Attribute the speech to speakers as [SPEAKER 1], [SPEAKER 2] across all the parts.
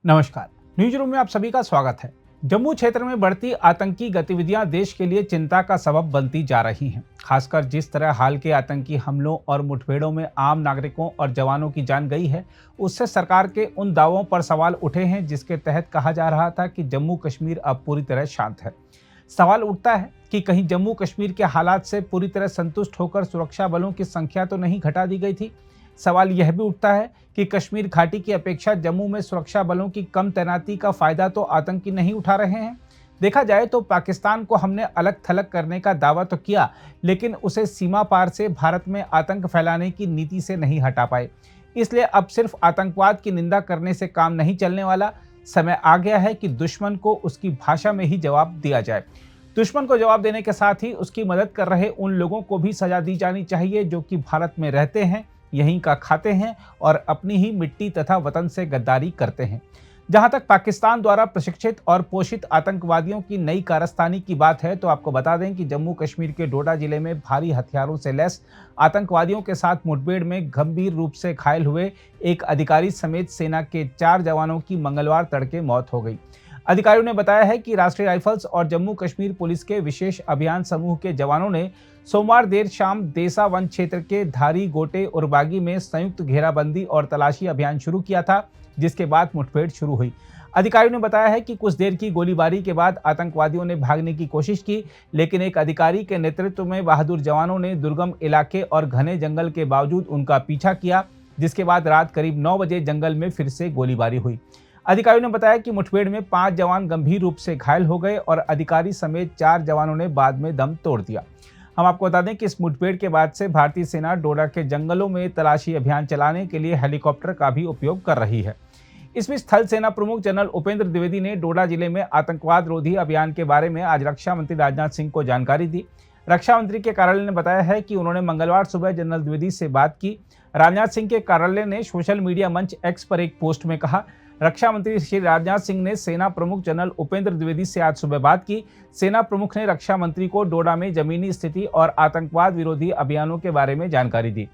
[SPEAKER 1] नमस्कार। News room में आप सभी का स्वागत है। जम्मू क्षेत्र में बढ़ती आतंकी गतिविधियां देश के लिए चिंता का सबब बनती जा रही हैं। खासकर जिस तरह हाल के आतंकी हमलों और मुठभेड़ों में आम नागरिकों और जवानों की जान गई है, उससे सरकार के उन दावों पर सवाल उठे हैं जिसके तहत कहा जा रहा था कि जम्मू कश्मीर अब पूरी तरह शांत है। सवाल उठता है कि कहीं जम्मू कश्मीर के हालात से पूरी तरह संतुष्ट होकर सुरक्षा बलों की संख्या तो नहीं घटा दी गई थी। सवाल यह भी उठता है कि कश्मीर घाटी की अपेक्षा जम्मू में सुरक्षा बलों की कम तैनाती का फायदा तो आतंकी नहीं उठा रहे हैं। देखा जाए तो पाकिस्तान को हमने अलग थलग करने का दावा तो किया, लेकिन उसे सीमा पार से भारत में आतंक फैलाने की नीति से नहीं हटा पाए। इसलिए अब सिर्फ आतंकवाद की निंदा करने से काम नहीं चलने वाला। समय आ गया है कि दुश्मन को उसकी भाषा में ही जवाब दिया जाए। दुश्मन को जवाब देने के साथ ही उसकी मदद कर रहे उन लोगों को भी सजा दी जानी चाहिए जो कि भारत में रहते हैं, यहीं का खाते हैं और अपनी ही मिट्टी तथा वतन से गद्दारी करते हैं। जहां तक पाकिस्तान द्वारा प्रशिक्षित और पोषित आतंकवादियों की नई कारस्तानी की बात है, तो आपको बता दें कि जम्मू कश्मीर के डोडा जिले में भारी हथियारों से लैस आतंकवादियों के साथ मुठभेड़ में गंभीर रूप से घायल हुए एक अधिकारी समेत सेना के 4 जवानों की मंगलवार तड़के मौत हो गई। अधिकारियों ने बताया है कि राष्ट्रीय राइफल्स और जम्मू कश्मीर पुलिस के विशेष अभियान समूह के जवानों ने सोमवार देर शाम देसा वन क्षेत्र के धारी गोटे और बागी में संयुक्त घेराबंदी और तलाशी अभियान शुरू किया था, जिसके बाद मुठभेड़ शुरू हुई। अधिकारियों ने बताया है कि कुछ देर की गोलीबारी के बाद आतंकवादियों ने भागने की कोशिश की, लेकिन एक अधिकारी के नेतृत्व में बहादुर जवानों ने दुर्गम इलाके और घने जंगल के बावजूद उनका पीछा किया, जिसके बाद रात करीब 9 बजे जंगल में फिर से गोलीबारी हुई। अधिकारियों ने बताया कि मुठभेड़ में 5 जवान गंभीर रूप से घायल हो गए और अधिकारी समेत 4 जवानों ने बाद में दम तोड़ दिया। हम आपको बता दें कि इस मुठभेड़ के बाद से भारतीय सेना डोडा के जंगलों में तलाशी अभियान चलाने के लिए हेलीकॉप्टर का भी उपयोग कर रही है। इसमें स्थल सेना प्रमुख जनरल उपेंद्र द्विवेदी ने डोडा जिले में आतंकवाद रोधी अभियान के बारे में आज रक्षा मंत्री राजनाथ सिंह को जानकारी दी। रक्षा मंत्री के कार्यालय ने बताया है कि उन्होंने मंगलवार सुबह जनरल द्विवेदी से बात की। राजनाथ सिंह के कार्यालय ने सोशल मीडिया मंच एक्स पर एक पोस्ट में कहा, रक्षा मंत्री श्री राजनाथ सिंह ने सेना प्रमुख जनरल उपेंद्र द्विवेदी से आज सुबह बात की। सेना प्रमुख ने रक्षा मंत्री को डोडा में जमीनी स्थिति और आतंकवाद विरोधी अभियानों के बारे में जानकारी दी।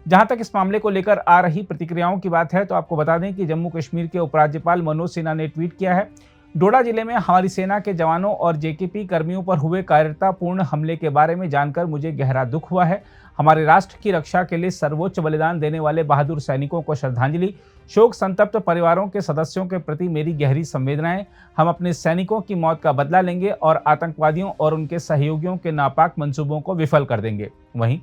[SPEAKER 1] जहां तक इस मामले को लेकर आ रही प्रतिक्रियाओं की बात है, तो आपको बता दें कि जम्मू कश्मीर के उपराज्यपाल मनोज सिन्हा ने ट्वीट किया है, डोडा जिले में हमारी सेना के जवानों और जेकेपी कर्मियों पर हुए कायरतापूर्ण हमले के बारे में जानकर मुझे गहरा दुख हुआ है। हमारे राष्ट्र की रक्षा के लिए सर्वोच्च बलिदान देने वाले बहादुर सैनिकों को श्रद्धांजलि। शोक संतप्त परिवारों के सदस्यों के प्रति मेरी गहरी संवेदनाएं। हम अपने सैनिकों की मौत का बदला लेंगे और आतंकवादियों और उनके सहयोगियों के नापाक मंसूबों को विफल कर देंगे। वहीं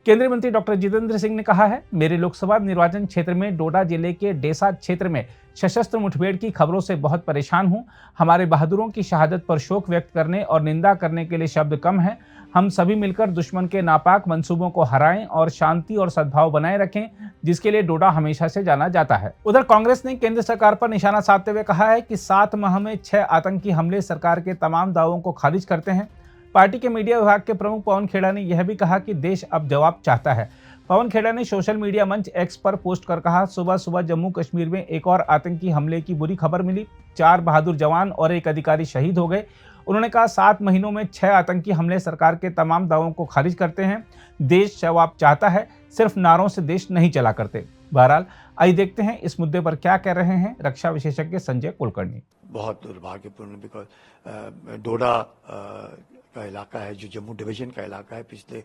[SPEAKER 1] केंद्रीय मंत्री डॉक्टर जितेंद्र सिंह ने कहा है, मेरे लोकसभा निर्वाचन क्षेत्र में डोडा जिले के डेसा क्षेत्र में सशस्त्र मुठभेड़ की खबरों से बहुत परेशान हूं। हमारे बहादुरों की शहादत पर शोक व्यक्त करने और निंदा करने के लिए शब्द कम हैं। हम सभी मिलकर दुश्मन के नापाक मंसूबों को हराएं और शांति और सद्भाव बनाए रखें, जिसके लिए डोडा हमेशा से जाना जाता है। उधर कांग्रेस ने केंद्र सरकार पर निशाना साधते हुए कहा है कि 7 माह में 6 आतंकी हमले सरकार के तमाम दावों को खारिज करते हैं। पार्टी के मीडिया विभाग के प्रमुख पवन खेड़ा ने यह भी कहा कि देश अब जवाब चाहता है। पवन खेड़ा ने सोशल मीडिया मंच एक्स पर पोस्ट कर कहा, सुबह सुबह जम्मू कश्मीर में एक और आतंकी हमले की बुरी खबर मिली। 4 बहादुर जवान और एक अधिकारी शहीद हो गए। उन्होंने कहा, 7 महीनों में 6 आतंकी हमले सरकार के तमाम दावों को खारिज करते हैं। देश जवाब चाहता है, सिर्फ नारों से देश नहीं चला करते। बहरहाल आइए देखते हैं इस मुद्दे पर क्या कह रहे हैं रक्षा विशेषज्ञ संजय कुलकर्णी।
[SPEAKER 2] बहुत दुर्भाग्यपूर्ण, बिकॉज डोडा का इलाका है जो जम्मू डिवीजन का इलाका है, पिछले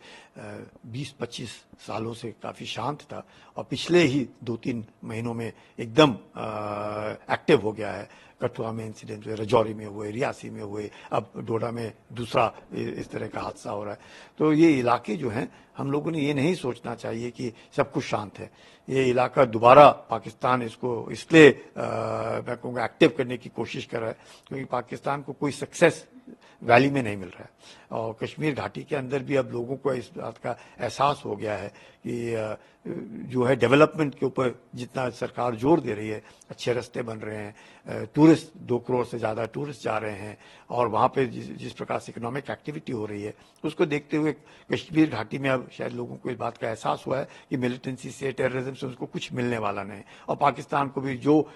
[SPEAKER 2] 20-25 सालों से काफ़ी शांत था और पिछले ही 2-3 महीनों में एकदम एक्टिव हो गया है। कठुआ में इंसिडेंट हुए, रजौरी में हुए, रियासी में हुए, अब डोडा में दूसरा इस तरह का हादसा हो रहा है। तो ये इलाके जो हैं, हम लोगों ने ये नहीं सोचना चाहिए कि सब कुछ शांत है। ये इलाका दोबारा पाकिस्तान इसको इसलिए मैं कहूँगा एक्टिव करने की कोशिश कर रहा है क्योंकि पाकिस्तान को कोई सक्सेस वैली में नहीं मिल रहा है और कश्मीर घाटी के अंदर भी अब लोगों को इस बात का एहसास हो गया है कि जो है डेवलपमेंट के ऊपर जितना सरकार जोर दे रही है, अच्छे रास्ते बन रहे हैं, टूरिस्ट 2 करोड़ से ज़्यादा टूरिस्ट जा रहे हैं और वहाँ पे जिस प्रकार से इकोनॉमिक एक्टिविटी हो रही है, उसको देखते हुए कश्मीर घाटी में अब शायद लोगों को इस बात का एहसास हुआ है कि मिलिटेंसी से, टेररिज्म से उसको कुछ मिलने वाला नहीं और पाकिस्तान को भी जो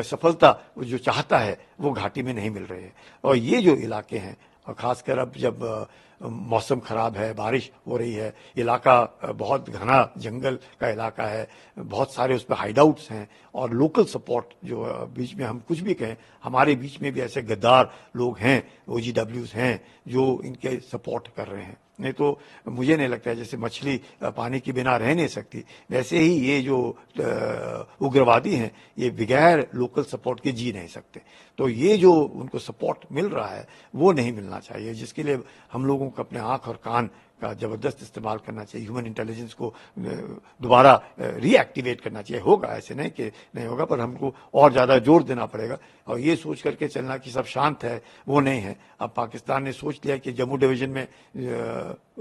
[SPEAKER 2] सफलता जो चाहता है वो घाटी में नहीं मिल रही है। और ये जो इलाके हैं और खासकर अब जब मौसम खराब है, बारिश हो रही है, इलाका बहुत घना जंगल का इलाका है, बहुत सारे उस पर हाइडआउट्स हैं और लोकल सपोर्ट जो बीच में हम कुछ भी कहें, हमारे बीच में भी ऐसे गद्दार लोग हैं, OGWs हैं जो इनके सपोर्ट कर रहे हैं। नहीं तो मुझे नहीं लगता है जैसे मछली पानी के बिना रह नहीं सकती, वैसे ही ये जो उग्रवादी हैं ये बगैर लोकल सपोर्ट के जी नहीं सकते। तो ये जो उनको सपोर्ट मिल रहा है वो नहीं मिलना चाहिए, जिसके लिए हम लोगों को अपने आंख और कान का जबरदस्त इस्तेमाल करना चाहिए, ह्यूमन इंटेलिजेंस को दोबारा रीएक्टिवेट करना चाहिए। होगा, ऐसे नहीं कि नहीं होगा, पर हमको और ज़्यादा जोर देना पड़ेगा और ये सोच करके चलना कि सब शांत है, वो नहीं है। अब पाकिस्तान ने सोच लिया कि जम्मू डिवीज़न में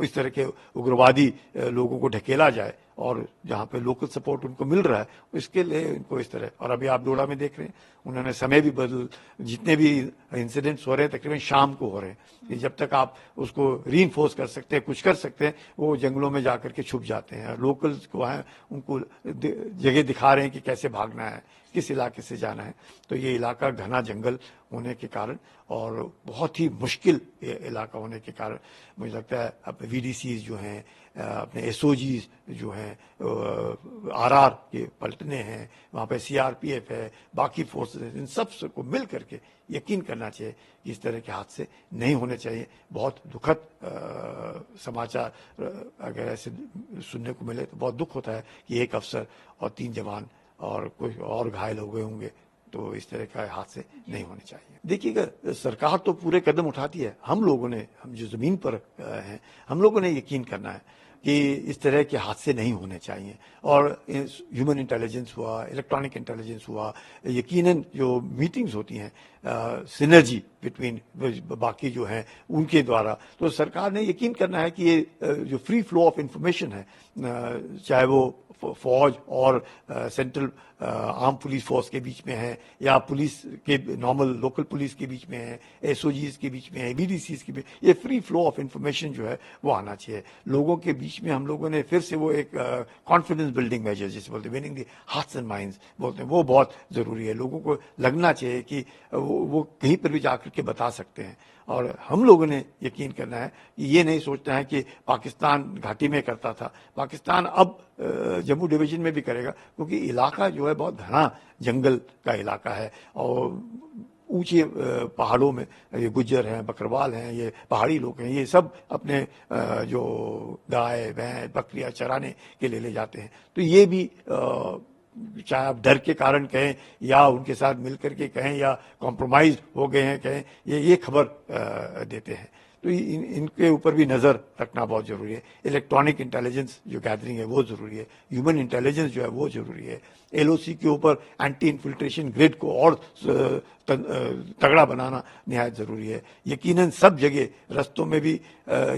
[SPEAKER 2] इस तरह के उग्रवादी लोगों को ढकेला जाए और जहाँ पे लोकल सपोर्ट उनको मिल रहा है इसके लिए इनको इस तरह। और अभी आप डोडा में देख रहे हैं उन्होंने समय भी बदल, जितने भी इंसिडेंट्स हो रहे हैं तकरीबन शाम को हो रहे हैं कि जब तक आप उसको रीइंफोर्स कर सकते हैं, कुछ कर सकते हैं, वो जंगलों में जाकर के छुप जाते हैं। लोकल्स को है उनको जगह दिखा रहे हैं कि कैसे भागना है, किस इलाके से जाना है। तो ये इलाका घना जंगल होने के कारण और बहुत ही मुश्किल इलाका होने के कारण मुझे लगता है अब VDCs जो हैं, अपने SOGs जो हैं, RR के पलटने हैं, वहाँ पे CRPF है, बाकी फोर्सेस हैं, इन सब को मिल करके यकीन करना चाहिए कि इस तरह के हादसे नहीं होने चाहिए। बहुत दुखद समाचार अगर ऐसे सुनने को मिले तो बहुत दुख होता है कि एक अफसर और 3 जवान और कोई और घायल हो गए होंगे। तो इस तरह का हादसे नहीं होने चाहिए। देखिएगा, सरकार तो पूरे कदम उठाती है, हम लोगों ने, हम जो जमीन पर हैं, हम लोगों ने यकीन करना है कि इस तरह के हादसे नहीं होने चाहिए। और ह्यूमन इंटेलिजेंस हुआ, इलेक्ट्रॉनिक इंटेलिजेंस हुआ, यकीनन जो मीटिंग्स होती हैं सिनर्जी बिटवीन बाकी जो हैं उनके द्वारा, तो सरकार ने यकीन करना है कि ये जो फ्री फ्लो ऑफ इंफॉर्मेशन है, चाहे वो फौज और सेंट्रल आर्म पुलिस फोर्स के बीच में है या पुलिस के नॉर्मल लोकल पुलिस के बीच में है, SOGs के बीच में है, VDCs के बीच, ये फ्री फ्लो ऑफ इंफॉर्मेशन जो है वो आना चाहिए लोगों के बीच में। हम लोगों ने फिर से वो एक कॉन्फिडेंस बिल्डिंग मेजर जिसे बोलते हैं, winning the hearts and minds बोलते हैं, वो बहुत ज़रूरी है। लोगों को लगना चाहिए कि वो कहीं पर भी जाकर के बता सकते हैं। और हम लोगों ने यकीन करना है कि ये नहीं सोचना है कि पाकिस्तान घाटी में करता था, पाकिस्तान अब जम्मू डिवीज़न में भी करेगा, क्योंकि इलाका जो है बहुत घना जंगल का इलाका है और ऊंचे पहाड़ों में ये गुज्जर हैं, बकरवाल हैं, ये पहाड़ी लोग हैं, ये सब अपने जो गाय भैंस बकरियां चराने के लिए ले जाते हैं। तो ये भी चाहे आप डर के कारण कहें या उनके साथ मिलकर के कहें या कॉम्प्रोमाइज हो गए हैं कहें, ये खबर देते हैं। तो इनके ऊपर भी नज़र रखना बहुत ज़रूरी है। इलेक्ट्रॉनिक इंटेलिजेंस जो गैदरिंग है वो ज़रूरी है, ह्यूमन इंटेलिजेंस जो है वो ज़रूरी है। LOC के ऊपर एंटी इन्फिल्ट्रेशन ग्रिड को और तगड़ा बनाना निहायत ज़रूरी है। यकीनन सब जगह रस्तों में भी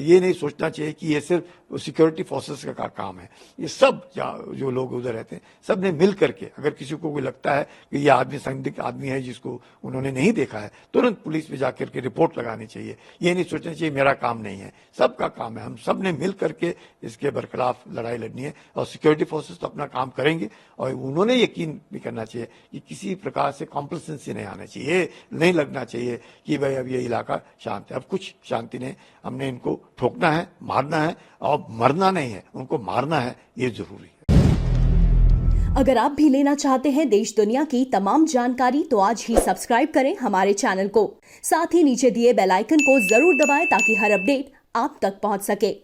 [SPEAKER 2] ये नहीं सोचना चाहिए कि ये सिर्फ सिक्योरिटी फोर्सेस का काम है। ये सब जो लोग उधर रहते हैं सब ने मिल करके, अगर किसी को कोई लगता है कि ये आदमी संदिग्ध आदमी है जिसको उन्होंने नहीं देखा है, तुरंत पुलिस में जाकर के रिपोर्ट लगानी चाहिए। ये नहीं सोचना चाहिए मेरा काम नहीं है, सबका काम है। हम सब ने मिल करके इसके बरखिलाफ लड़ाई लड़नी है और सिक्योरिटी फोर्सेस तो अपना काम करेंगे और उन्होंने यकीन भी करना चाहिए कि किसी प्रकार से कॉम्प्लेसेंसी नहीं आना चाहिए। ये नहीं लगना चाहिए कि भाई अब ये इलाका शांत है, अब कुछ शांति नहीं, हमने इनको ठोकना है, मारना है और मरना नहीं है, उनको मारना है, ये जरूरी है।
[SPEAKER 3] अगर आप भी लेना चाहते हैं देश दुनिया की तमाम जानकारी तो आज ही सब्सक्राइब करें हमारे चैनल को। साथ ही नीचे दिए बेल आइकन को जरूर दबाएं ताकि हर अपडेट आप तक पहुंच सके।